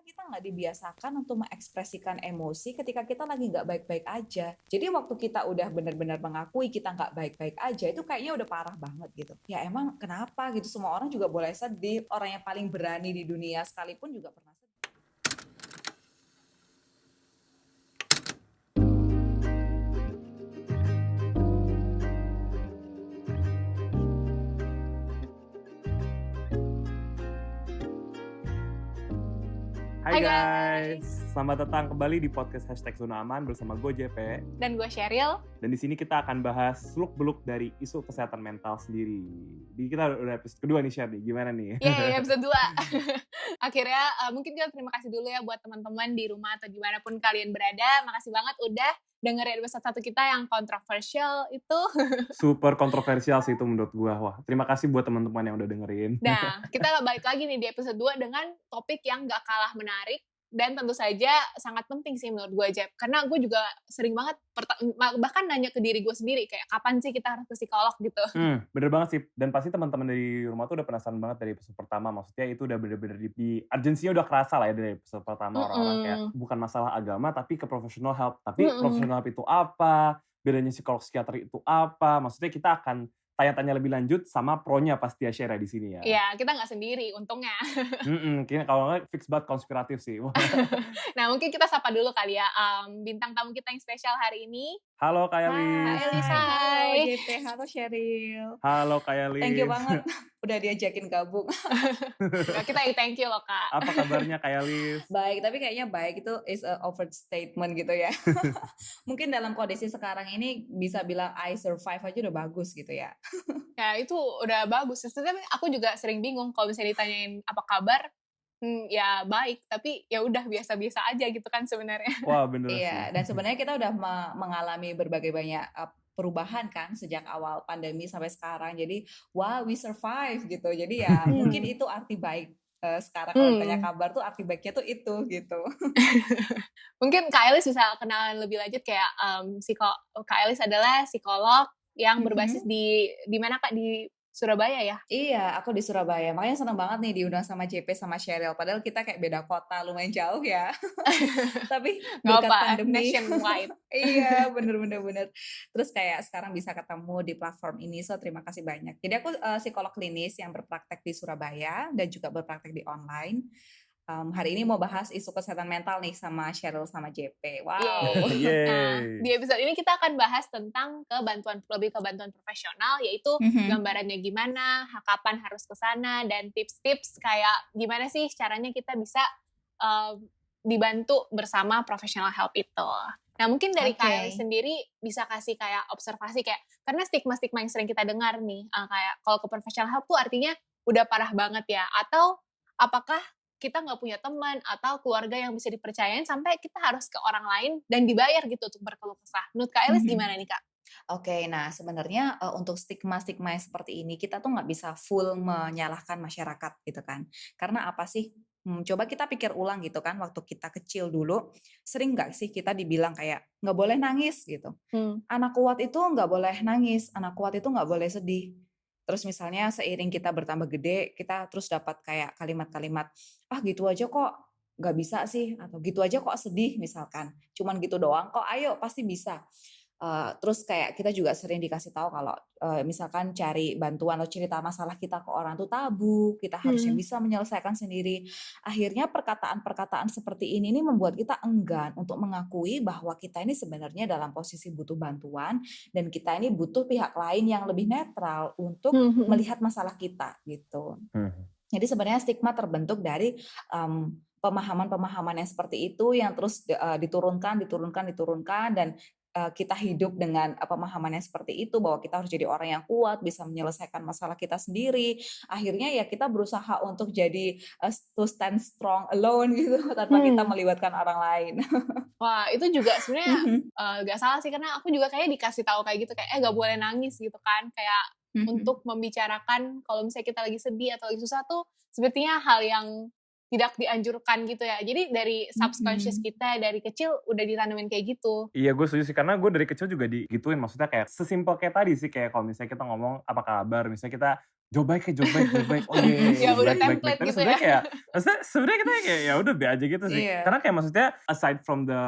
kita nggak dibiasakan untuk mengekspresikan emosi ketika kita lagi nggak baik-baik aja. Jadi waktu kita udah benar-benar mengakui kita nggak baik-baik aja, itu kayaknya udah parah banget gitu. Ya emang kenapa gitu, semua orang juga boleh sedih, orang yang paling berani di dunia sekalipun juga pernah sedih. Hai guys, selamat datang kembali di podcast #Zona Aman bersama gue JP. Dan gue Sheryl. Dan di sini kita akan bahas seluk-beluk dari isu kesehatan mental sendiri. Jadi kita udah episode kedua nih Sher, gimana nih? Iya, episode 2. Akhirnya mungkin kita terima kasih dulu ya buat teman-teman di rumah atau dimanapun kalian berada. Makasih banget udah dengerin episode 1 kita yang kontroversial itu. Super kontroversial sih itu menurut gue. Wah, terima kasih buat teman-teman yang udah dengerin. Nah, kita balik lagi nih di episode 2 dengan topik yang gak kalah menarik. Dan tentu saja sangat penting sih menurut gue, Jep. Karena gue juga sering banget, bahkan nanya ke diri gue sendiri, kayak kapan sih kita harus ke psikolog gitu. Bener banget sih. Dan pasti teman-teman dari rumah tuh udah penasaran banget dari episode pertama. Maksudnya itu udah bener-bener di urgensinya udah kerasa lah ya dari episode pertama. Orang-orang kayak bukan masalah agama, tapi ke professional help. Tapi professional help itu apa? Bedanya psikolog psikiater itu apa? Maksudnya kita akan tanya-tanya lebih lanjut sama pro-nya pasti ya share di sini ya. Iya, kita nggak sendiri untungnya. Kayaknya kalau nggak fix banget konspiratif sih. Nah, mungkin kita sapa dulu kali ya bintang tamu kita yang spesial hari ini. Halo Kak Elis. Hai. Halo JP, halo Sheryl. Halo Kak Elis. Thank you banget udah diajakin gabung. Kita yang thank you loh Kak. Apa kabarnya Kak Elis? Baik, tapi kayaknya baik itu is a overstatement gitu ya. Mungkin dalam kondisi sekarang ini bisa bilang I survive aja udah bagus gitu ya. Ya itu udah bagus. Tapi aku juga sering bingung kalau misalnya ditanyain apa kabar, ya baik, tapi ya udah biasa-biasa aja gitu kan sebenarnya. Wah bener sih. Iya, dan sebenarnya kita udah mengalami berbagai banyak perubahan kan sejak awal pandemi sampai sekarang. Jadi wow, we survive gitu. Jadi ya mungkin itu arti baik. Sekarang kalau tanya kabar tuh arti baiknya tuh itu gitu. Mungkin Kak Elis bisa kenalan lebih lanjut kayak Kak Elis adalah psikolog yang berbasis di mana Kak, di Surabaya ya? Iya, aku di Surabaya. Makanya seneng banget nih diundang sama JP sama Sheryl. Padahal kita kayak beda kota, lumayan jauh ya. Tapi berkat pandemi. Nationwide. Iya, bener. Terus kayak sekarang bisa ketemu di platform ini. So terima kasih banyak. Jadi aku psikolog klinis yang berpraktek di Surabaya dan juga berpraktek di online. Hari ini mau bahas isu kesehatan mental nih sama Sheryl sama JP. Wow. Nah, di episode ini kita akan bahas tentang lebih ke bantuan profesional, yaitu gambarannya gimana, kapan harus ke sana, dan tips-tips kayak gimana sih caranya kita bisa dibantu bersama professional help itu. Nah, mungkin dari kalian sendiri bisa kasih kayak observasi kayak, karena stigma-stigma yang sering kita dengar nih, kayak kalau ke professional help tuh artinya udah parah banget ya, atau apakah kita nggak punya teman atau keluarga yang bisa dipercayain sampai kita harus ke orang lain dan dibayar gitu untuk berkeluh kesah. Menurut Kak Elis gimana nih Kak? Oke, nah sebenarnya untuk stigma-stigma yang seperti ini kita tuh nggak bisa full menyalahkan masyarakat gitu kan. Karena apa sih? Coba kita pikir ulang gitu kan, waktu kita kecil dulu, sering nggak sih kita dibilang kayak nggak boleh nangis gitu. Anak kuat itu nggak boleh nangis, anak kuat itu nggak boleh sedih. Terus misalnya seiring kita bertambah gede, kita terus dapat kayak kalimat-kalimat, ah gitu aja kok nggak bisa sih, atau gitu aja kok sedih misalkan, cuman gitu doang kok, ayo pasti bisa. Terus kayak kita juga sering dikasih tahu kalau misalkan cari bantuan atau cerita masalah kita ke orang tuh tabu, kita harusnya bisa menyelesaikan sendiri. Akhirnya perkataan-perkataan seperti ini nih membuat kita enggan untuk mengakui bahwa kita ini sebenarnya dalam posisi butuh bantuan dan kita ini butuh pihak lain yang lebih netral untuk melihat masalah kita gitu. Jadi sebenarnya stigma terbentuk dari pemahaman-pemahaman yang seperti itu yang terus diturunkan dan kita hidup dengan pemahaman yang seperti itu bahwa kita harus jadi orang yang kuat, bisa menyelesaikan masalah kita sendiri. Akhirnya ya kita berusaha untuk jadi to stand strong alone gitu tanpa kita melibatkan orang lain. Wah, itu juga sebenarnya gak salah sih, karena aku juga kayak dikasih tahu kayak gitu, kayak gak boleh nangis gitu kan, kayak untuk membicarakan kalau misalnya kita lagi sedih atau lagi susah tuh sepertinya hal yang tidak dianjurkan gitu ya. Jadi dari subconscious kita dari kecil udah ditanamin kayak gitu. Iya gue setuju sih, karena gue dari kecil juga digituin, maksudnya kayak sesimpel kayak tadi sih, kayak kalau misalnya kita ngomong apa kabar, misalnya kita job baik, oh Ya udah baik. template Tapi gitu sebenarnya ya. kayak, maksudnya sebenarnya kita kayak ya udah be aja gitu sih. Iya. Karena kayak maksudnya aside from the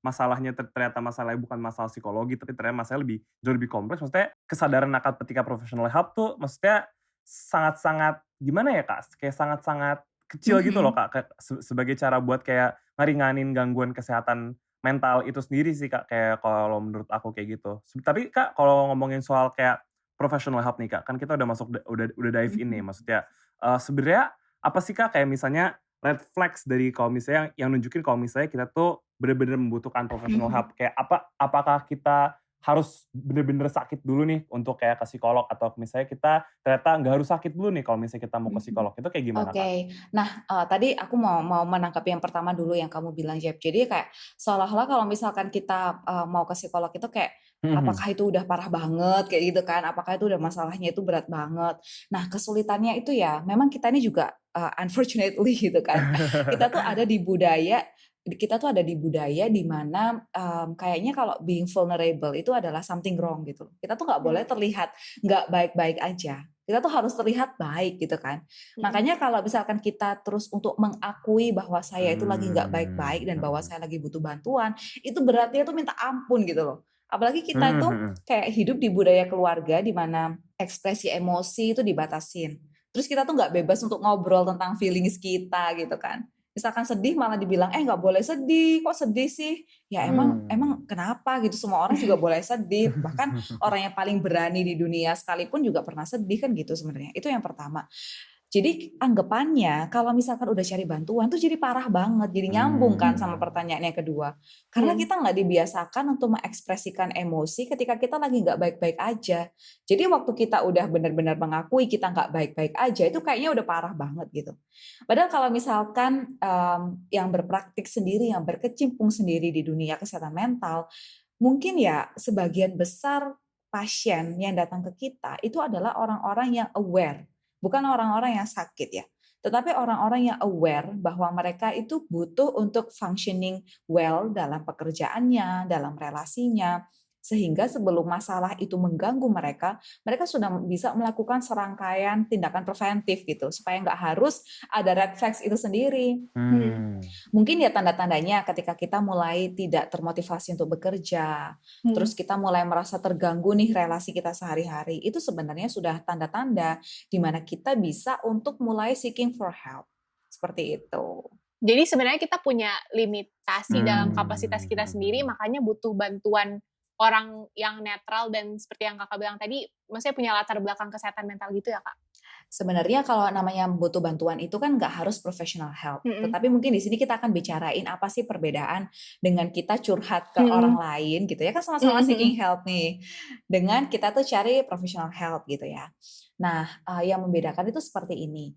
masalahnya ternyata masalahnya bukan masalah psikologi, tapi ternyata masalahnya jauh lebih kompleks. Maksudnya kesadaran akan ketika professional help tuh maksudnya sangat-sangat gimana ya Kak, kayak sangat-sangat kecil gitu loh Kak, sebagai cara buat kayak ngeringanin gangguan kesehatan mental itu sendiri sih Kak, kayak kalau menurut aku kayak gitu. Tapi Kak, kalau ngomongin soal kayak professional help nih Kak, kan kita udah masuk udah dive in nih, maksudnya sebenarnya apa sih Kak kayak misalnya red flags dari kalau misalnya yang nunjukin kalau misalnya kita tuh bener-bener membutuhkan professional help, kayak apakah kita harus bener-bener sakit dulu nih untuk kayak ke psikolog, atau misalnya kita ternyata nggak harus sakit dulu nih kalau misalnya kita mau ke psikolog, itu kayak gimana Kak? Oke. Nah, tadi aku mau menanggapi yang pertama dulu yang kamu bilang, Jeb. Jadi kayak seolah-olah kalau misalkan kita, mau ke psikolog itu kayak, Mhm. apakah itu udah parah banget kayak gitu kan, apakah itu udah masalahnya itu berat banget. Nah, kesulitannya itu ya memang kita ini juga, unfortunately gitu kan, kita tuh ada di budaya di mana, kayaknya kalau being vulnerable itu adalah something wrong gitu loh. Kita tuh nggak boleh terlihat nggak baik-baik aja. Kita tuh harus terlihat baik gitu kan. Makanya kalau misalkan kita terus untuk mengakui bahwa saya itu lagi nggak baik-baik dan bahwa Mhm. saya lagi butuh bantuan, itu beratnya tuh minta ampun gitu loh. Apalagi kita Mhm itu mhm. kayak hidup di budaya keluarga di mana ekspresi emosi itu dibatasin. Terus kita tuh nggak bebas untuk ngobrol tentang feelings kita gitu kan. Misalkan sedih malah dibilang, nggak boleh sedih, kok sedih sih? Ya emang Mmm. emang kenapa gitu, semua orang juga boleh sedih. Bahkan orang yang paling berani di dunia sekalipun juga pernah sedih kan gitu sebenarnya. Itu yang pertama. Jadi anggapannya kalau misalkan udah cari bantuan tuh jadi parah banget, jadi nyambung kan sama Mmm. pertanyaan yang kedua. Karena kita nggak dibiasakan untuk mengekspresikan emosi ketika kita lagi nggak baik-baik aja. Jadi waktu kita udah benar-benar mengakui kita nggak baik-baik aja, itu kayaknya udah parah banget gitu. Padahal kalau misalkan yang berpraktik sendiri, yang berkecimpung sendiri di dunia kesehatan mental, mungkin ya sebagian besar pasien yang datang ke kita itu adalah orang-orang yang aware, bukan orang-orang yang sakit ya. Tetapi orang-orang yang aware bahwa mereka itu butuh untuk functioning well dalam pekerjaannya, dalam relasinya, sehingga sebelum masalah itu mengganggu mereka, mereka sudah bisa melakukan serangkaian tindakan preventif gitu, supaya nggak harus ada red flags itu sendiri. Mmm. Mungkin ya tanda-tandanya ketika kita mulai tidak termotivasi untuk bekerja, terus kita mulai merasa terganggu nih relasi kita sehari-hari, itu sebenarnya sudah tanda-tanda di mana kita bisa untuk mulai seeking for help. Seperti itu. Jadi sebenarnya kita punya limitasi dalam kapasitas kita sendiri, Mhm. makanya butuh bantuan orang yang netral dan seperti yang Kakak bilang tadi, maksudnya punya latar belakang kesehatan mental gitu ya, Kak? Sebenarnya kalau namanya butuh bantuan itu kan nggak harus professional help. Mhm. Tetapi mungkin di sini kita akan bicarain apa sih perbedaan dengan kita curhat ke orang Mhm. lain gitu ya, kan sama-sama Mhm seeking mhm. help nih, dengan kita tuh cari professional help gitu ya. Nah, yang membedakan itu seperti ini.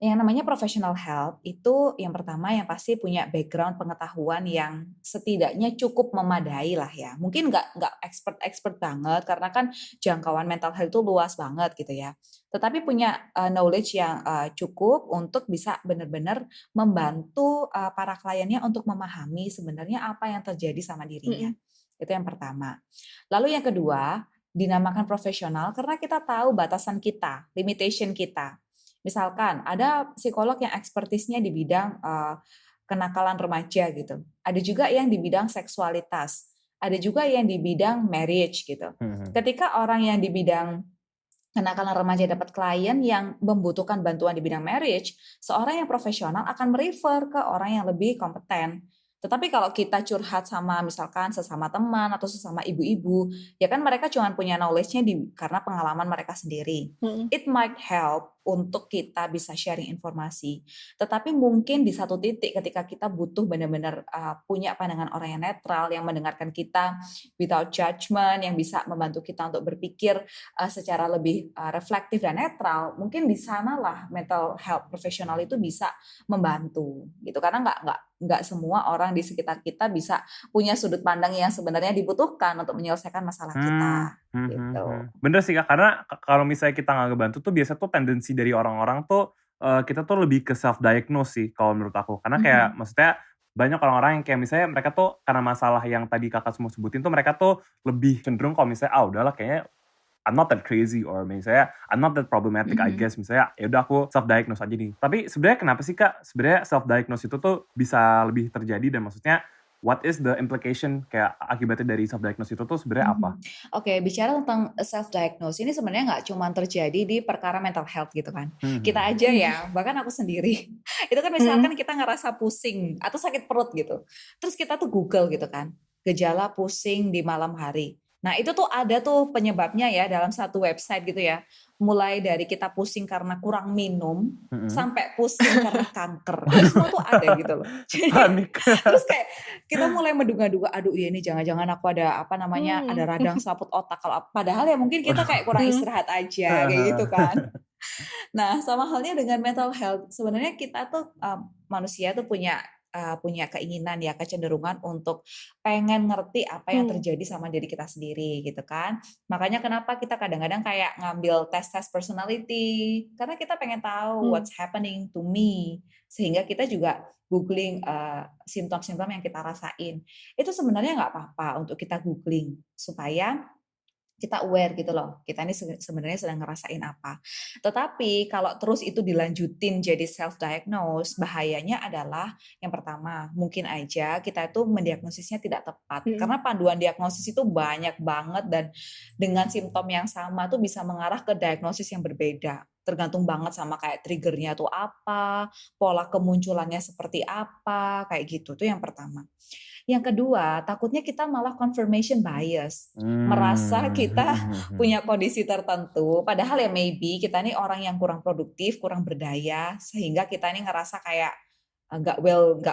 Yang namanya professional help itu yang pertama yang pasti punya background pengetahuan yang setidaknya cukup memadai lah ya. Mungkin nggak expert-expert banget karena kan jangkauan mental health itu luas banget gitu ya. Tetapi punya, knowledge yang, cukup untuk bisa benar-benar membantu, para kliennya untuk memahami sebenarnya apa yang terjadi sama dirinya. Mhm. Itu yang pertama. Lalu yang kedua, dinamakan profesional karena kita tahu batasan kita, limitation kita. Misalkan ada psikolog yang ekspertisnya di bidang, kenakalan remaja gitu. Ada juga yang di bidang seksualitas, ada juga yang di bidang marriage gitu. Mhm. Ketika orang yang di bidang kenakalan remaja dapat klien yang membutuhkan bantuan di bidang marriage, seorang yang profesional akan merefer ke orang yang lebih kompeten. Tetapi kalau kita curhat sama misalkan sesama teman atau sesama ibu-ibu, ya kan mereka cuma punya knowledge-nya karena pengalaman mereka sendiri. Mhm. It might help untuk kita bisa sharing informasi. Tetapi mungkin di satu titik ketika kita butuh benar-benar punya pandangan orang yang netral, yang mendengarkan kita without judgment, yang bisa membantu kita untuk berpikir secara lebih reflektif dan netral, mungkin di sanalah mental health profesional itu bisa membantu gitu. Karena nggak semua orang di sekitar kita bisa punya sudut pandang yang sebenarnya dibutuhkan untuk menyelesaikan masalah kita gitu. Bener sih Kak, karena kalau misalnya kita nggak ngebantu tuh biasa tuh tendensi dari orang-orang tuh kita tuh lebih ke self-diagnose sih kalau menurut aku. Karena kayak maksudnya banyak orang-orang yang kayak misalnya mereka tuh karena masalah yang tadi kakak semua sebutin tuh mereka tuh lebih cenderung kalau misalnya udahlah kayaknya I'm not that crazy or misalnya I'm not that problematic I guess misalnya ya udah aku self-diagnose aja nih. Tapi sebenarnya kenapa sih Kak sebenarnya self-diagnose itu tuh bisa lebih terjadi dan maksudnya what is the implication kayak akibatnya dari self-diagnose itu tuh sebenarnya apa? Oke, bicara tentang self-diagnose ini sebenarnya nggak cuma terjadi di perkara mental health gitu kan. Kita aja ya, bahkan aku sendiri, itu kan misalkan kita ngerasa pusing atau sakit perut gitu. Terus kita tuh Google gitu kan, gejala pusing di malam hari. Nah itu tuh ada tuh penyebabnya ya dalam satu website gitu ya. Mulai dari kita pusing karena kurang minum, sampai pusing karena kanker. Itu semua tuh ada gitu loh. Jadi, Panik. terus kayak kita mulai menduga-duga, aduh ya ini jangan-jangan aku ada apa namanya, ada radang saput otak. Kalau padahal ya mungkin kita kayak kurang istirahat aja kayak gitu kan. Nah, sama halnya dengan mental health. Sebenarnya kita tuh manusia tuh punya keinginan ya, kecenderungan untuk pengen ngerti apa yang terjadi sama diri kita sendiri gitu kan. Makanya kenapa kita kadang-kadang kayak ngambil tes-tes personality karena kita pengen tahu what's happening to me. Sehingga kita juga googling simptom-simptom yang kita rasain. Itu sebenarnya nggak apa-apa untuk kita googling supaya kita aware gitu loh, kita ini sebenarnya sedang ngerasain apa. Tetapi kalau terus itu dilanjutin jadi self-diagnose, bahayanya adalah yang pertama, mungkin aja kita itu mendiagnosisnya tidak tepat. Karena panduan diagnosis itu banyak banget dan dengan simptom yang sama tuh bisa mengarah ke diagnosis yang berbeda. Tergantung banget sama kayak triggernya tuh apa, pola kemunculannya seperti apa, kayak gitu. Tuh yang pertama. Yang kedua, takutnya kita malah confirmation bias. Merasa kita punya kondisi tertentu, padahal ya maybe kita nih orang yang kurang produktif, kurang berdaya, sehingga kita nih ngerasa kayak nggak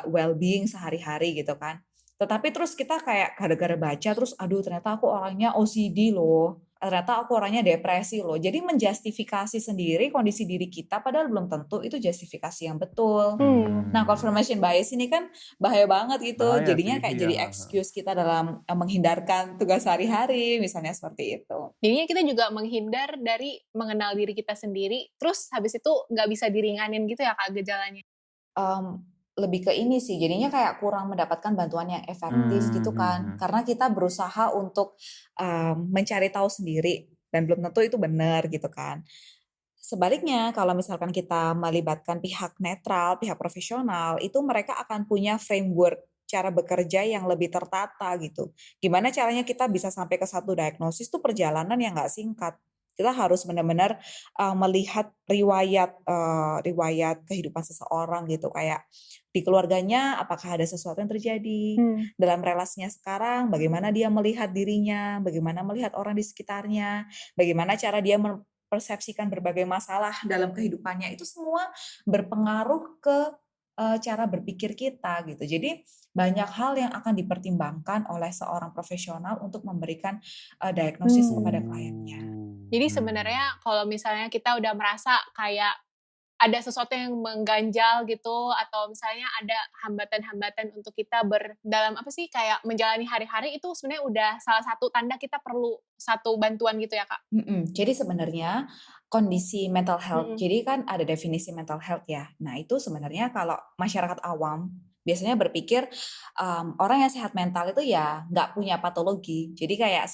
well-being sehari-hari gitu kan. Tetapi terus kita kayak gara-gara baca terus, aduh ternyata aku orangnya OCD loh. Ternyata aku orangnya depresi loh. Jadi menjustifikasi sendiri kondisi diri kita padahal belum tentu itu justifikasi yang betul. Nah, confirmation bias ini kan bahaya banget gitu. Bahaya Jadinya sih, kayak iya. jadi excuse kita dalam menghindarkan tugas sehari-hari, misalnya seperti itu. Jadinya kita juga menghindar dari mengenal diri kita sendiri, terus habis itu nggak bisa diringanin gitu ya Kak gejalanya? Lebih ke ini sih, jadinya kayak kurang mendapatkan bantuan yang efektif gitu kan. Karena kita berusaha untuk mencari tahu sendiri dan belum tentu itu benar gitu kan. Sebaliknya, kalau misalkan kita melibatkan pihak netral, pihak profesional, itu mereka akan punya framework cara bekerja yang lebih tertata gitu. Gimana caranya kita bisa sampai ke satu diagnosis itu perjalanan yang nggak singkat. Kita harus benar-benar melihat riwayat kehidupan seseorang gitu, kayak di keluarganya apakah ada sesuatu yang terjadi, dalam relasinya sekarang bagaimana dia melihat dirinya, bagaimana melihat orang di sekitarnya, bagaimana cara dia persepsikan berbagai masalah dalam kehidupannya, itu semua berpengaruh ke cara berpikir kita gitu. Jadi banyak hal yang akan dipertimbangkan oleh seorang profesional untuk memberikan diagnosis kepada kliennya. Jadi sebenarnya kalau misalnya kita udah merasa kayak ada sesuatu yang mengganjal gitu, atau misalnya ada hambatan-hambatan untuk kita dalam apa sih, kayak menjalani hari-hari, itu sebenarnya udah salah satu tanda kita perlu satu bantuan gitu ya Kak? Jadi sebenarnya kondisi mental health, jadi kan ada definisi mental health ya. Nah itu sebenarnya kalau masyarakat awam biasanya berpikir orang yang sehat mental itu ya nggak punya patologi. Jadi kayak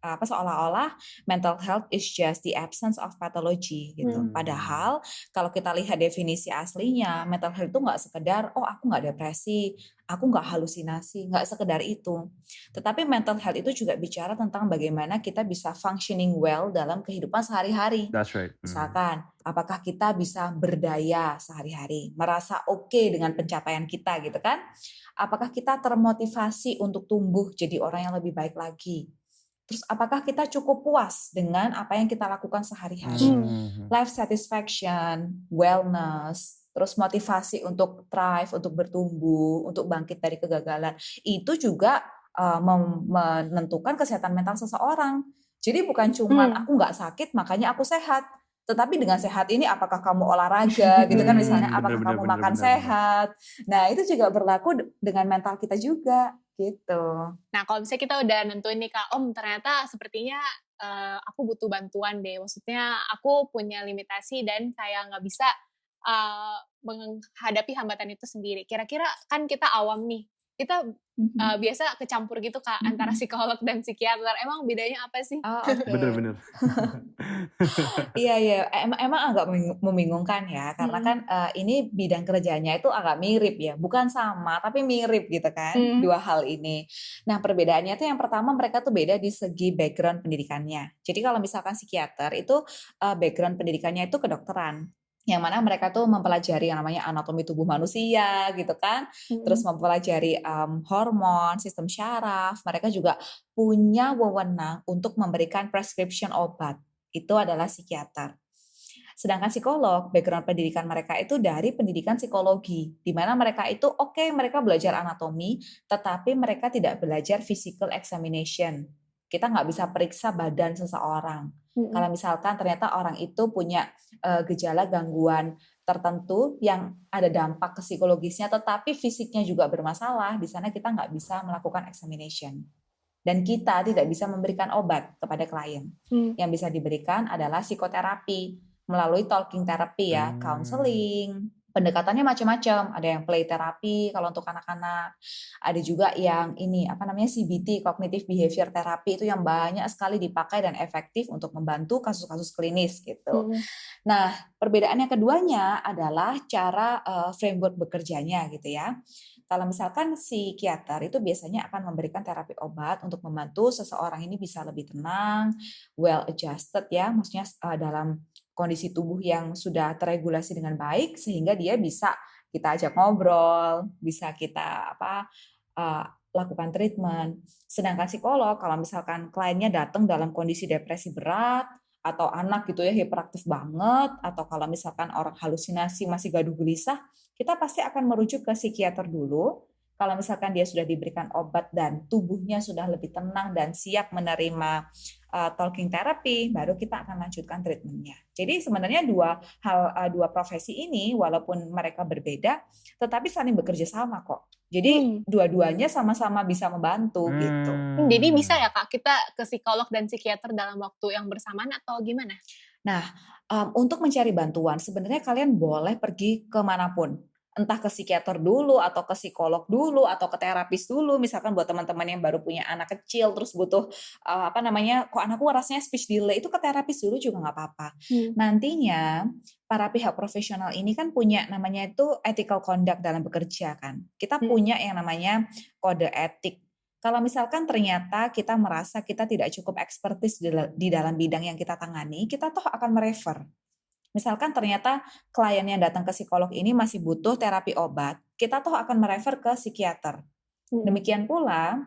seolah-olah mental health is just the absence of pathology gitu. Padahal kalau kita lihat definisi aslinya, mental health itu nggak sekedar oh aku nggak depresi, aku nggak halusinasi, nggak sekedar itu. Tetapi mental health itu juga bicara tentang bagaimana kita bisa functioning well dalam kehidupan sehari-hari. That's right. Misalkan, apakah kita bisa berdaya sehari-hari, merasa oke dengan pencapaian kita gitu kan? Apakah kita termotivasi untuk tumbuh jadi orang yang lebih baik lagi? Terus apakah kita cukup puas dengan apa yang kita lakukan sehari-hari? Life satisfaction, wellness, terus motivasi untuk thrive, untuk bertumbuh, untuk bangkit dari kegagalan. Itu juga menentukan kesehatan mental seseorang. Jadi bukan cuma aku nggak sakit makanya aku sehat. Tetapi dengan sehat ini apakah kamu olahraga gitu kan misalnya, apakah kamu makan sehat. Nah itu juga berlaku dengan mental kita juga gitu. Nah kalau misalnya kita udah nentuin nih Kak, ternyata sepertinya aku butuh bantuan deh. Maksudnya aku punya limitasi dan kayak nggak bisa menghadapi hambatan itu sendiri. Kira-kira kan kita awam nih, kita biasa kecampur gitu Kak antara psikolog dan psikiater. Emang bedanya apa sih? Oh, oke. Bener-bener. Iya iya, emang agak membingungkan ya, karena kan, ini bidang kerjanya itu agak mirip ya, bukan sama, tapi mirip gitu kan, dua hal ini. Nah, perbedaannya tuh yang pertama mereka tuh beda di segi background pendidikannya. Jadi kalau misalkan psikiater itu, background pendidikannya itu kedokteran, yang mana mereka tuh mempelajari yang namanya anatomi tubuh manusia gitu kan, terus mempelajari, hormon, sistem syaraf, mereka juga punya wewenang untuk memberikan prescription obat. Itu adalah psikiater. Sedangkan psikolog, background pendidikan mereka itu dari pendidikan psikologi, di mana mereka itu mereka belajar anatomi, tetapi mereka tidak belajar physical examination. Kita nggak bisa periksa badan seseorang. Kalau misalkan ternyata orang itu punya gejala gangguan tertentu yang ada dampak ke psikologisnya, tetapi fisiknya juga bermasalah, di sana kita nggak bisa melakukan examination. Dan kita tidak bisa memberikan obat kepada klien. Yang bisa diberikan adalah psikoterapi melalui talking therapy ya, counseling. Pendekatannya macam-macam. Ada yang play therapy kalau untuk anak-anak. Ada juga yang CBT, cognitive behavior therapy, itu yang banyak sekali dipakai dan efektif untuk membantu kasus-kasus klinis gitu. Nah, perbedaan yang keduanya adalah cara framework bekerjanya gitu ya. Kalau misalkan psikiater itu biasanya akan memberikan terapi obat untuk membantu seseorang ini bisa lebih tenang, well adjusted ya, maksudnya dalam kondisi tubuh yang sudah terregulasi dengan baik sehingga dia bisa kita ajak ngobrol, bisa kita lakukan treatment. Sedangkan psikolog kalau misalkan kliennya datang dalam kondisi depresi berat atau anak gitu ya hiperaktif banget, atau kalau misalkan orang halusinasi masih gaduh gelisah, kita pasti akan merujuk ke psikiater dulu. Kalau misalkan dia sudah diberikan obat dan tubuhnya sudah lebih tenang dan siap menerima talking therapy, baru kita akan lanjutkan treatmentnya. Jadi sebenarnya dua profesi ini walaupun mereka berbeda, tetapi saling bekerja sama kok. Jadi dua-duanya sama-sama bisa membantu gitu. Jadi bisa ya Kak, kita ke psikolog dan psikiater dalam waktu yang bersamaan atau gimana? Nah, untuk mencari bantuan sebenarnya kalian boleh pergi kemanapun. Entah ke psikiater dulu, atau ke psikolog dulu, atau ke terapis dulu. Misalkan buat teman-teman yang baru punya anak kecil, terus butuh, kok anakku rasanya speech delay, itu ke terapis dulu juga nggak apa-apa. Nantinya, para pihak profesional ini kan punya namanya itu ethical conduct dalam bekerja kan. Kita punya yang namanya kode etik. Kalau misalkan ternyata kita merasa kita tidak cukup ekspertis di dalam bidang yang kita tangani, kita toh akan merefer. Misalkan ternyata klien yang datang ke psikolog ini masih butuh terapi obat, kita toh akan merefer ke psikiater. Demikian pula,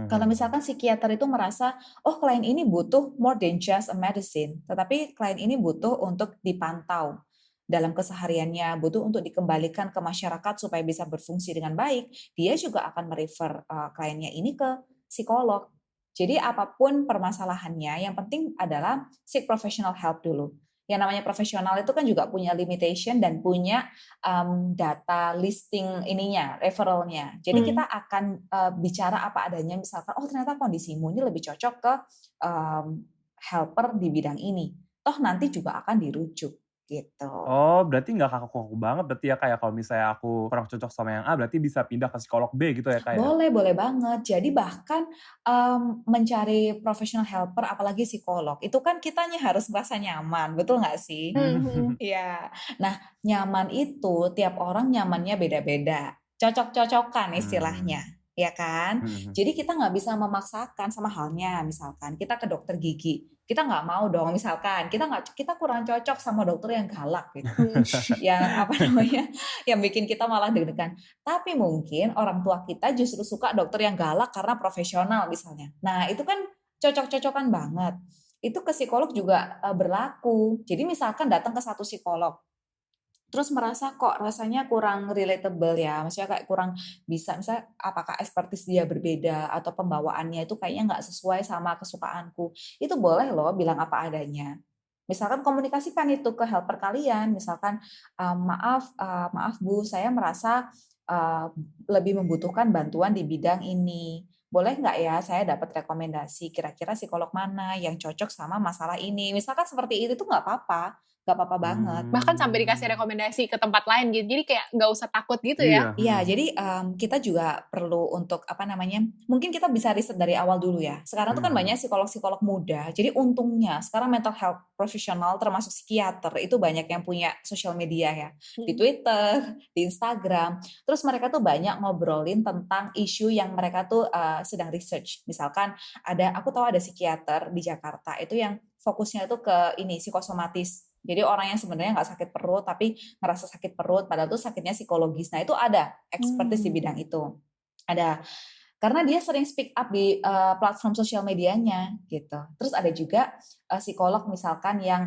kalau misalkan psikiater itu merasa, oh klien ini butuh more than just a medicine, tetapi klien ini butuh untuk dipantau dalam kesehariannya, butuh untuk dikembalikan ke masyarakat supaya bisa berfungsi dengan baik, dia juga akan merefer kliennya ini ke psikolog. Jadi apapun permasalahannya, yang penting adalah seek professional help dulu. Yang namanya profesional itu kan juga punya limitation dan punya data listing referralnya. Jadi kita akan bicara apa adanya, misalkan, oh ternyata kondisimu ini lebih cocok ke helper di bidang ini. Toh nanti juga akan dirujuk gitu. Oh, berarti nggak kaku-kaku banget berarti ya Kak ya, kalau misalnya aku kurang cocok sama yang A, berarti bisa pindah ke psikolog B gitu ya Kak ya? Boleh banget. Jadi bahkan mencari professional helper, apalagi psikolog, itu kan kitanya harus merasa nyaman, betul nggak sih? Iya. Nah, nyaman itu tiap orang nyamannya beda-beda. Cocok-cocokan istilahnya, ya kan? Jadi kita nggak bisa memaksakan, sama halnya misalkan kita ke dokter gigi. Kita nggak mau dong misalkan kita kurang cocok sama dokter yang galak gitu. Yang bikin kita malah deg-degan. Tapi mungkin orang tua kita justru suka dokter yang galak karena profesional misalnya. Nah, itu kan cocok-cocokan banget. Itu ke psikolog juga berlaku. Jadi misalkan datang ke satu psikolog, terus merasa kok rasanya kurang relatable ya, maksudnya kayak kurang bisa, misalnya apakah expertise dia berbeda atau pembawaannya itu kayaknya nggak sesuai sama kesukaanku. Itu boleh loh bilang apa adanya. Misalkan komunikasikan itu ke helper kalian, misalkan maaf Bu, saya merasa lebih membutuhkan bantuan di bidang ini. Boleh nggak ya saya dapat rekomendasi kira-kira psikolog mana yang cocok sama masalah ini. Misalkan seperti itu tuh nggak apa-apa. Gak apa-apa banget. Bahkan sampai dikasih rekomendasi ke tempat lain gitu. Jadi kayak nggak usah takut gitu ya. Iya, jadi kita juga perlu untuk mungkin kita bisa riset dari awal dulu ya. Sekarang tuh kan banyak psikolog-psikolog muda. Jadi untungnya sekarang mental health profesional termasuk psikiater itu banyak yang punya sosial media ya. Di Twitter, di Instagram. Terus mereka tuh banyak ngobrolin tentang isu yang mereka tuh sedang research. Misalkan aku tahu ada psikiater di Jakarta itu yang fokusnya itu ke psikosomatis. Jadi orang yang sebenarnya nggak sakit perut tapi ngerasa sakit perut padahal tuh sakitnya psikologis. Nah itu ada expertise di bidang itu. Ada karena dia sering speak up di platform sosial medianya gitu. Terus ada juga psikolog misalkan yang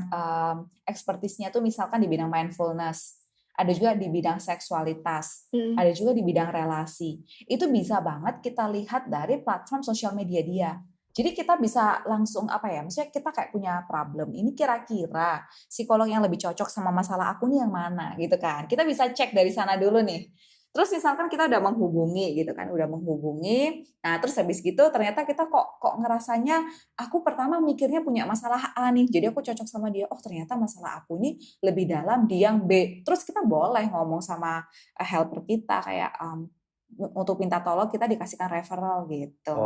expertise-nya tuh misalkan di bidang mindfulness. Ada juga di bidang seksualitas, ada juga di bidang relasi. Itu bisa banget kita lihat dari platform sosial media dia. Jadi kita bisa langsung maksudnya kita kayak punya problem, ini kira-kira psikolog yang lebih cocok sama masalah aku nih yang mana gitu kan. Kita bisa cek dari sana dulu nih. Terus misalkan kita udah menghubungi gitu kan, nah terus habis gitu ternyata kita kok ngerasanya aku pertama mikirnya punya masalah A nih, jadi aku cocok sama dia, oh ternyata masalah aku ini lebih dalam di yang B. Terus kita boleh ngomong sama helper kita kayak untuk minta tolong kita dikasihkan referral gitu.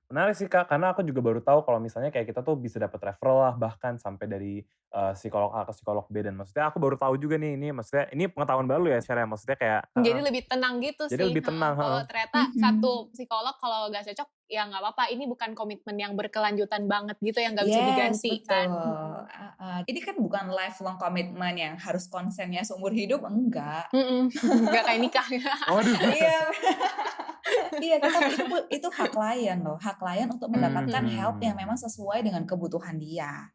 Menarik sih Kak, karena aku juga baru tahu kalau misalnya kayak kita tuh bisa dapat referral lah bahkan sampai dari psikolog A ke psikolog B, dan maksudnya aku baru tahu juga nih, ini maksudnya ini pengetahuan baru ya secara maksudnya kayak Jadi lebih tenang gitu jadi sih. lebih tenang. Kalau ternyata satu psikolog kalau nggak cocok ya nggak apa-apa. Ini bukan komitmen yang berkelanjutan banget gitu yang nggak bisa diganti kan. Betul. Ini kan bukan lifelong commitment yang harus konsennya seumur hidup, enggak. Nggak kayak nikah. Waduh. Iya. Iya, itu hak klien loh. Hak klien untuk mendapatkan help yang memang sesuai dengan kebutuhan dia.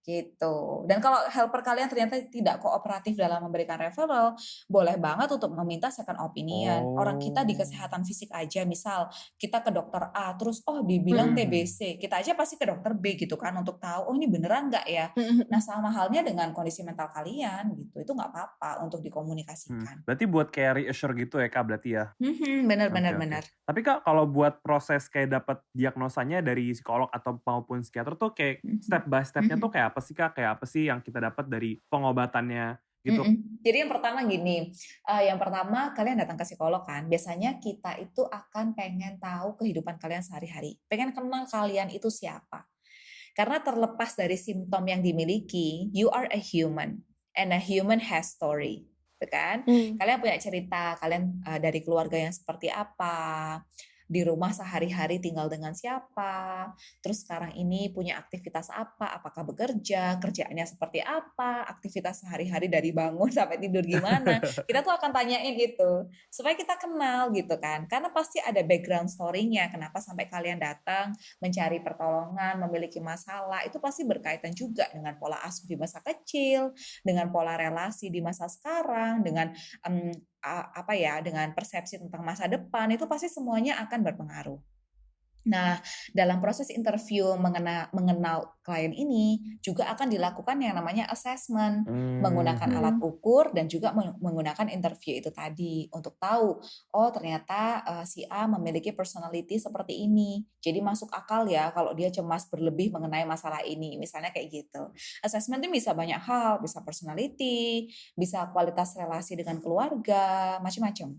Gitu. Dan kalau helper kalian ternyata tidak kooperatif dalam memberikan referral, boleh banget untuk meminta second opinion. Orang kita di kesehatan fisik aja, misal kita ke dokter A, terus dibilang TBC, kita aja pasti ke dokter B gitu kan untuk tahu ini beneran nggak ya. Nah sama halnya dengan kondisi mental kalian gitu, itu nggak apa-apa untuk dikomunikasikan. Berarti buat kayak reassure gitu ya Kak berarti ya? Bener. Tapi Kak kalau buat proses kayak dapat diagnosanya dari psikolog atau maupun psikiater tuh kayak step by step-nya tuh kayak apa sih Kak? Kayak apa sih yang kita dapat dari pengobatannya gitu? Jadi yang pertama gini, yang pertama kalian datang ke psikolog kan, biasanya kita itu akan pengen tahu kehidupan kalian sehari-hari, pengen kenal kalian itu siapa. Karena terlepas dari simptom yang dimiliki, you are a human and a human has story, gitu kan? Kalian punya cerita, kalian dari keluarga yang seperti apa, di rumah sehari-hari tinggal dengan siapa, terus sekarang ini punya aktivitas apa, apakah bekerja, kerjaannya seperti apa, aktivitas sehari-hari dari bangun sampai tidur gimana. Kita tuh akan tanyain itu, supaya kita kenal gitu kan. Karena pasti ada background story-nya, kenapa sampai kalian datang mencari pertolongan, memiliki masalah, itu pasti berkaitan juga dengan pola asuh di masa kecil, dengan pola relasi di masa sekarang, dengan dengan persepsi tentang masa depan, itu pasti semuanya akan berpengaruh. Nah, dalam proses interview mengenal klien ini juga akan dilakukan yang namanya assessment, menggunakan alat ukur dan juga menggunakan interview itu tadi untuk tahu, oh ternyata si A memiliki personality seperti ini. Jadi masuk akal ya kalau dia cemas berlebih mengenai masalah ini, misalnya kayak gitu. Assessment itu bisa banyak hal, bisa personality, bisa kualitas relasi dengan keluarga, macam-macam.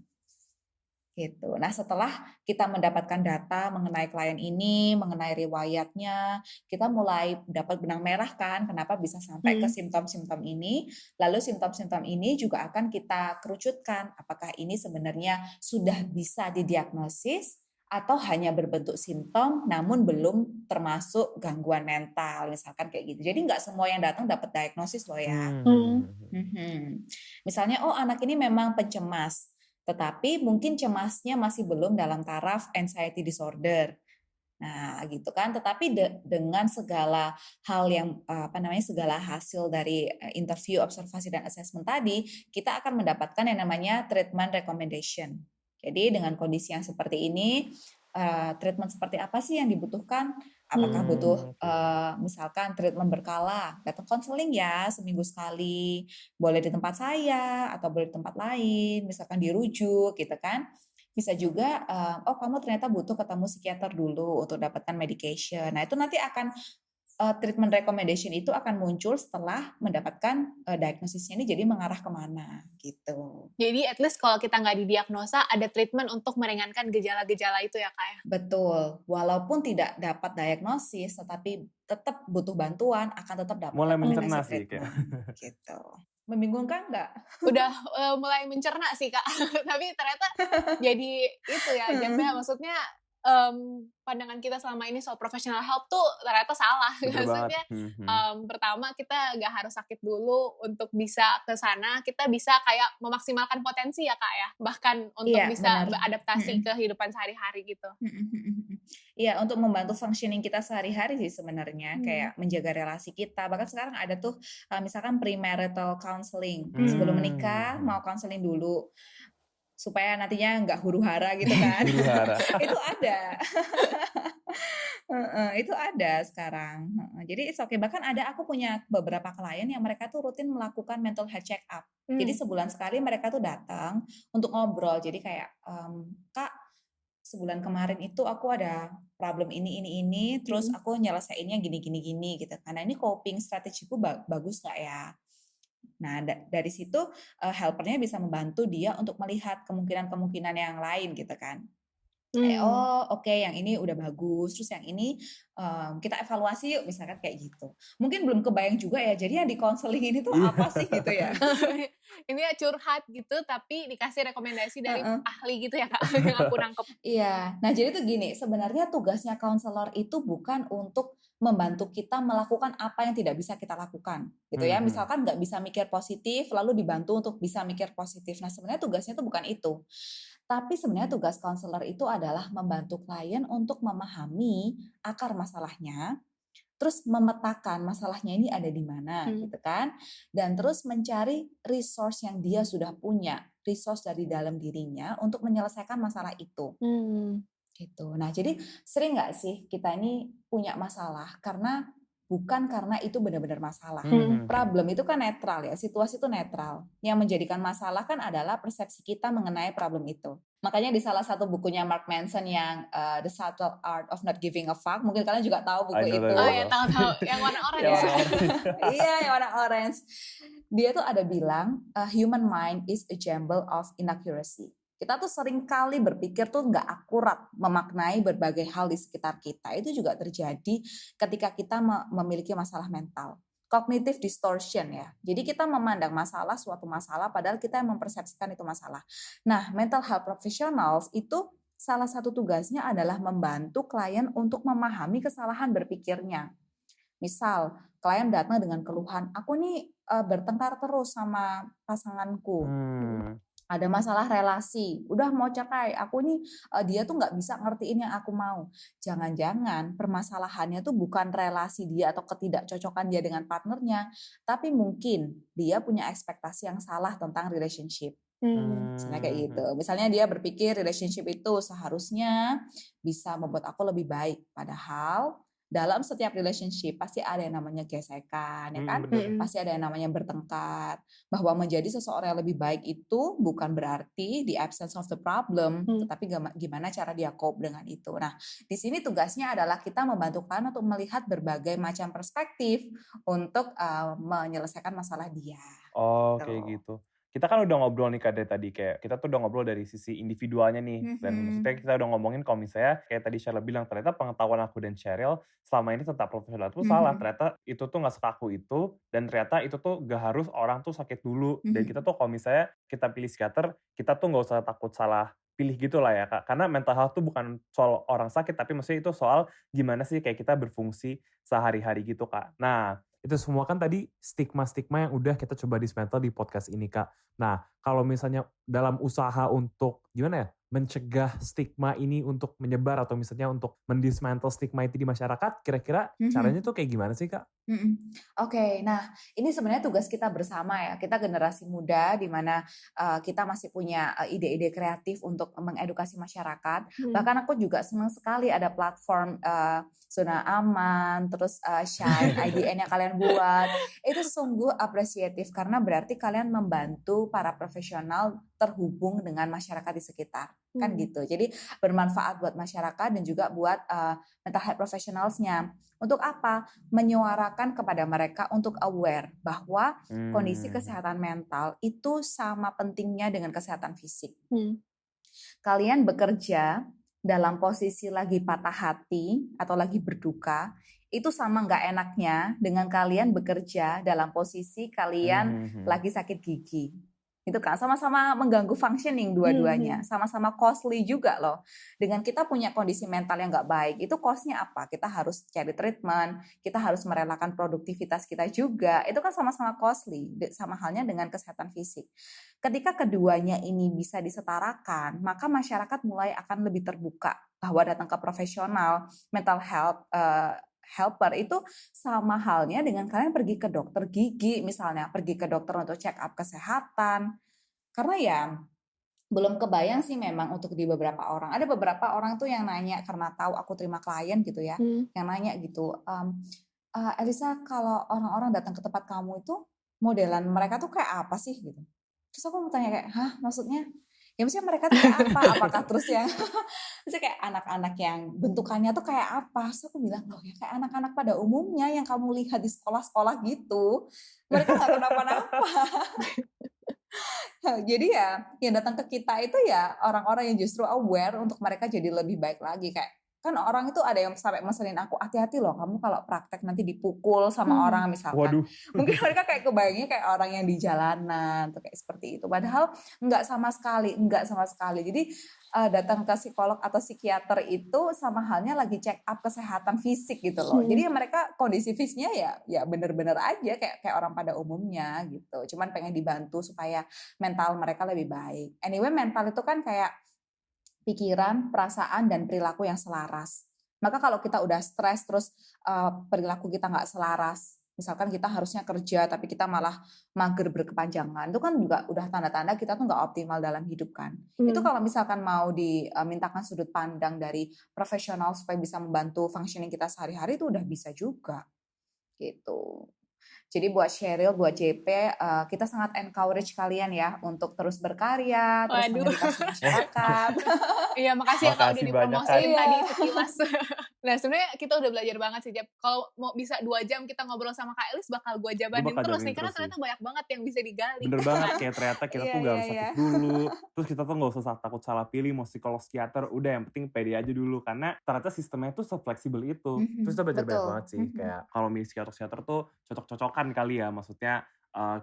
Gitu. Nah, setelah kita mendapatkan data mengenai klien ini, mengenai riwayatnya, kita mulai dapat benang merah kan, kenapa bisa sampai ke simptom-simptom ini. Lalu simptom-simptom ini juga akan kita kerucutkan, apakah ini sebenarnya sudah bisa didiagnosis atau hanya berbentuk simptom namun belum termasuk gangguan mental, misalkan kayak gitu. Jadi nggak semua yang datang dapat diagnosis loh ya. Misalnya, anak ini memang pencemas, tetapi mungkin cemasnya masih belum dalam taraf anxiety disorder. Nah, gitu kan. Tetapi dengan segala hal yang segala hasil dari interview, observasi dan assessment tadi, kita akan mendapatkan yang namanya treatment recommendation. Jadi dengan kondisi yang seperti ini, treatment seperti apa sih yang dibutuhkan? Apakah butuh misalkan treatment berkala, datang konseling ya seminggu sekali, boleh di tempat saya atau boleh di tempat lain, misalkan dirujuk gitu kan. Bisa juga, kamu ternyata butuh ketemu psikiater dulu untuk dapatkan medication. Nah itu nanti akan treatment recommendation itu akan muncul setelah mendapatkan diagnosisnya ini jadi mengarah kemana gitu. Jadi at least kalau kita nggak didiagnosa ada treatment untuk meringankan gejala-gejala itu ya Kak ya? Betul, walaupun tidak dapat diagnosis tetapi tetap butuh bantuan akan tetap dapat Mulai rekomendasi mencerna sih treatment kayak. gitu. Membingungkan nggak? Udah mulai mencerna sih Kak, tapi ternyata jadi itu ya jadinya maksudnya pandangan kita selama ini soal professional help tuh ternyata salah. Bener banget. Maksudnya pertama kita nggak harus sakit dulu untuk bisa ke sana, kita bisa kayak memaksimalkan potensi ya Kak ya, bahkan untuk Iya, bisa benar. beradaptasi ke kehidupan sehari-hari gitu. Iya, untuk membantu functioning kita sehari-hari sih sebenarnya, kayak menjaga relasi kita. Bahkan sekarang ada tuh misalkan premarital counseling, sebelum menikah mau counseling dulu supaya nantinya nggak huru-hara gitu kan. Huru-hara. Itu ada. Itu ada sekarang. Jadi it's okay. Bahkan aku punya beberapa klien yang mereka tuh rutin melakukan mental health check up. Jadi sebulan sekali mereka tuh datang untuk ngobrol. Jadi kayak, Kak, sebulan kemarin itu aku ada problem ini, terus aku nyelesainnya gini gitu. Karena ini coping strategiku bagus nggak ya? Nah, dari situ helpernya bisa membantu dia untuk melihat kemungkinan-kemungkinan yang lain gitu kan. Oke, yang ini udah bagus, terus yang ini kita evaluasi yuk, misalkan kayak gitu. Mungkin belum kebayang juga ya, jadi yang di counseling ini tuh apa sih gitu ya? Ini ya curhat gitu, tapi dikasih rekomendasi dari ahli gitu ya Kak, yang aku nangkep. Iya, nah jadi tuh gini, sebenarnya tugasnya counselor itu bukan untuk membantu kita melakukan apa yang tidak bisa kita lakukan, gitu ya. Misalkan nggak bisa mikir positif, lalu dibantu untuk bisa mikir positif. Nah sebenarnya tugasnya itu bukan itu. Tapi sebenarnya tugas counselor itu adalah membantu klien untuk memahami akar masalahnya, terus memetakan masalahnya ini ada di mana gitu kan, dan terus mencari resource yang dia sudah punya, resource dari dalam dirinya untuk menyelesaikan masalah itu. Gitu. Nah, jadi sering nggak sih kita ini punya masalah bukan karena itu benar-benar masalah. Problem itu kan netral ya, situasi itu netral. Yang menjadikan masalah kan adalah persepsi kita mengenai problem itu. Makanya di salah satu bukunya Mark Manson yang The Subtle Art of Not Giving a Fuck, mungkin kalian juga tahu buku itu. Oh ya, tahu-tahu. Yang warna orange. Iya, yang warna orange. Dia tuh ada bilang, human mind is a jumble of inaccuracy. Kita tuh sering kali berpikir tuh nggak akurat memaknai berbagai hal di sekitar kita. Itu juga terjadi ketika kita memiliki masalah mental. Cognitive distortion ya. Jadi kita memandang suatu masalah padahal kita yang mempersepsikan itu masalah. Nah, mental health professionals itu salah satu tugasnya adalah membantu klien untuk memahami kesalahan berpikirnya. Misal, klien datang dengan keluhan, aku nih bertengkar terus sama pasanganku. Ada masalah relasi, udah mau cerai, aku nih dia tuh nggak bisa ngertiin yang aku mau. Jangan-jangan permasalahannya tuh bukan relasi dia atau ketidakcocokan dia dengan partnernya, tapi mungkin dia punya ekspektasi yang salah tentang relationship. Misalnya kayak gitu. Misalnya dia berpikir relationship itu seharusnya bisa membuat aku lebih baik, padahal dalam setiap relationship pasti ada yang namanya gesekan, ya kan? Pasti ada yang namanya bertengkar. Bahwa menjadi seseorang yang lebih baik itu bukan berarti the absence of the problem, tetapi gimana cara dia cope dengan itu. Nah, di sini tugasnya adalah kita membantu klien untuk melihat berbagai macam perspektif untuk menyelesaikan masalah dia. Oh, kayak gitu. Kita kan udah ngobrol nih Kak dari tadi, kayak kita tuh udah ngobrol dari sisi individualnya nih, dan maksudnya kita udah ngomongin kalau misalnya kayak tadi Sheryl bilang, ternyata pengetahuan aku dan Sheryl selama ini tentang profesional itu salah, ternyata itu tuh nggak sekaku itu, dan ternyata itu tuh gak harus orang tuh sakit dulu, dan kita tuh kalau misalnya kita pilih psikiater, kita tuh nggak usah takut salah pilih gitu lah ya Kak, karena mental health tuh bukan soal orang sakit, tapi maksudnya itu soal gimana sih kayak kita berfungsi sehari-hari gitu Kak. Nah, itu semua kan tadi stigma-stigma yang udah kita coba dismantle di podcast ini Kak. Nah, kalau misalnya dalam usaha untuk gimana ya, mencegah stigma ini untuk menyebar atau misalnya untuk mendismantle stigma itu di masyarakat, kira-kira caranya tuh kayak gimana sih Kak? Oke, nah ini sebenarnya tugas kita bersama ya, kita generasi muda di mana kita masih punya ide-ide kreatif untuk mengedukasi masyarakat. Bahkan aku juga senang sekali ada platform Zona Aman, terus Shine, IDN yang kalian buat. Itu sungguh apresiatif karena berarti kalian membantu para profesional terhubung dengan masyarakat di sekitar. kan gitu. Jadi bermanfaat buat masyarakat dan juga buat mental health professionals-nya. Untuk apa? Menyuarakan kepada mereka untuk aware bahwa kondisi kesehatan mental itu sama pentingnya dengan kesehatan fisik. Kalian bekerja dalam posisi lagi patah hati atau lagi berduka, itu sama nggak enaknya dengan kalian bekerja dalam posisi kalian lagi sakit gigi. Itu kan sama-sama mengganggu functioning dua-duanya, sama-sama costly juga loh. Dengan kita punya kondisi mental yang nggak baik, itu costnya apa? Kita harus cari treatment, kita harus merelakan produktivitas kita juga. Itu kan sama-sama costly, sama halnya dengan kesehatan fisik. Ketika keduanya ini bisa disetarakan, maka masyarakat mulai akan lebih terbuka bahwa datang ke profesional mental health helper itu sama halnya dengan kalian pergi ke dokter gigi misalnya, pergi ke dokter untuk check up kesehatan. Karena ya belum kebayang sih memang untuk di beberapa orang. Ada beberapa orang tuh yang nanya karena tahu aku terima klien gitu ya, yang nanya gitu, Elisa kalau orang-orang datang ke tempat kamu itu modelan mereka tuh kayak apa sih gitu. Terus aku mau tanya kayak, hah maksudnya? Ya maksudnya mereka tuh kayak apa? Apakah terus yang maksudnya kayak anak-anak yang bentukannya tuh kayak apa? Terus aku bilang, loh ya kayak anak-anak pada umumnya yang kamu lihat di sekolah-sekolah gitu. Mereka gak kenapa-napa. Jadi ya yang datang ke kita itu ya orang-orang yang justru aware untuk mereka jadi lebih baik lagi. Kayak kan orang itu ada yang sampai mesenin aku, hati-hati loh kamu kalau praktek nanti dipukul sama orang misalkan. Waduh. Mungkin mereka kayak kebayangnya kayak orang yang di jalanan atau kayak seperti itu. Padahal enggak sama sekali. Jadi datang ke psikolog atau psikiater itu sama halnya lagi check up kesehatan fisik gitu loh. Jadi mereka kondisi fisiknya ya bener-bener aja kayak orang pada umumnya gitu. Cuman pengen dibantu supaya mental mereka lebih baik. Anyway, mental itu kan kayak pikiran, perasaan, dan perilaku yang selaras. Maka kalau kita udah stres terus perilaku kita nggak selaras, misalkan kita harusnya kerja tapi kita malah mager berkepanjangan, itu kan juga udah tanda-tanda kita tuh nggak optimal dalam hidup kan. Itu kalau misalkan mau dimintakan sudut pandang dari profesional supaya bisa membantu functioning kita sehari-hari itu udah bisa juga gitu. Jadi buat Sheryl, buat JP, kita sangat encourage kalian ya untuk terus berkarya, terus mengedukasi masyarakat. Iya, makasih ya Kak udah dipromosiin banyak. tadi sekilas. Nah sebenarnya kita udah belajar banget sih Jap. Kalau mau bisa 2 jam kita ngobrol sama Kak Elis bakal gue jabanin terus nih karena ternyata banyak banget yang bisa digali. Bener banget, kayak ternyata kita tuh gak harus sakit dulu, terus kita tuh gak usah takut salah pilih mau psikolog psikiater, udah yang penting pede aja dulu karena ternyata sistemnya tuh se-fleksibel itu. Terus kita belajar banyak banget sih, kayak kalau milih psikiater tuh cocok-cocokan kali ya, maksudnya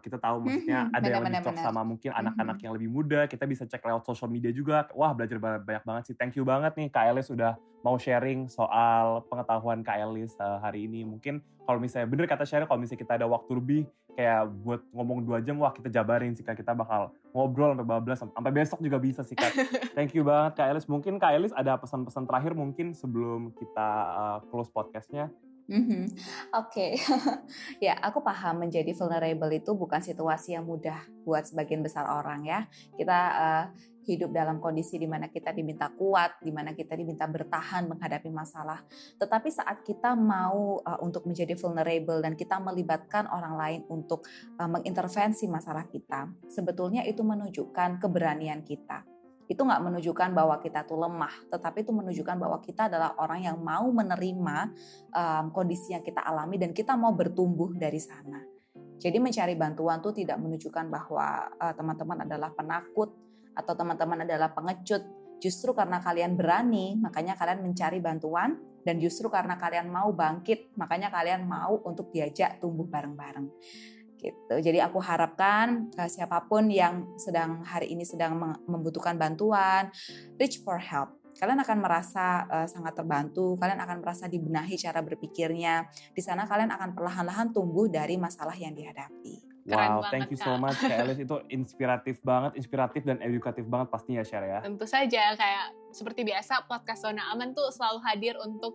kita tahu maksudnya ada yang lebih cocok sama mungkin anak-anak yang lebih muda, kita bisa cek lewat social media juga. Wah belajar banyak banget sih, thank you banget nih Kak Elis udah mau sharing soal pengetahuan Kak Elis hari ini. Mungkin kalau misalnya bener kata Sheryl, kalau misalnya kita ada waktu lebih kayak buat ngomong 2 jam, wah kita jabarin sih Kak, kita bakal ngobrol sampai bablas, sampai besok juga bisa sih Kak. Thank you banget Kak Elis. Mungkin Kak Elis ada pesan-pesan terakhir mungkin sebelum kita close podcastnya. Oke. Ya, aku paham menjadi vulnerable itu bukan situasi yang mudah buat sebagian besar orang ya. Kita hidup dalam kondisi di mana kita diminta kuat, di mana kita diminta bertahan menghadapi masalah. Tetapi saat kita mau untuk menjadi vulnerable dan kita melibatkan orang lain untuk mengintervensi masalah kita, sebetulnya itu menunjukkan keberanian kita. Itu nggak menunjukkan bahwa kita tuh lemah, tetapi itu menunjukkan bahwa kita adalah orang yang mau menerima kondisi yang kita alami dan kita mau bertumbuh dari sana. Jadi mencari bantuan tuh tidak menunjukkan bahwa teman-teman adalah penakut atau teman-teman adalah pengecut. Justru karena kalian berani, makanya kalian mencari bantuan, dan justru karena kalian mau bangkit, makanya kalian mau untuk diajak tumbuh bareng-bareng. Gitu. Jadi aku harapkan siapapun yang hari ini sedang membutuhkan bantuan, reach for help. Kalian akan merasa sangat terbantu, kalian akan merasa dibenahi cara berpikirnya. Di sana kalian akan perlahan-lahan tumbuh dari masalah yang dihadapi. Wow, thank you so much Kak Elis, itu inspiratif dan edukatif banget pastinya Sheryl ya. Tentu saja, kayak seperti biasa podcast Zona Aman tuh selalu hadir untuk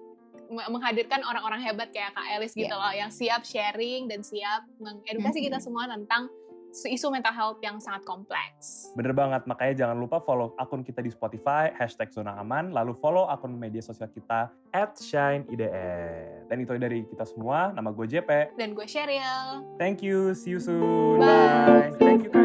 menghadirkan orang-orang hebat kayak Kak Elis gitu loh, yang siap sharing dan siap mengedukasi kita semua tentang isu mental health yang sangat kompleks. Bener banget, makanya jangan lupa follow akun kita di Spotify, #ZonaAman, lalu follow akun media sosial kita @ShineIDN. Dan itu dari kita semua, nama gue JP. Dan gue Sheryl. Thank you, see you soon. Bye. Thank you Kak.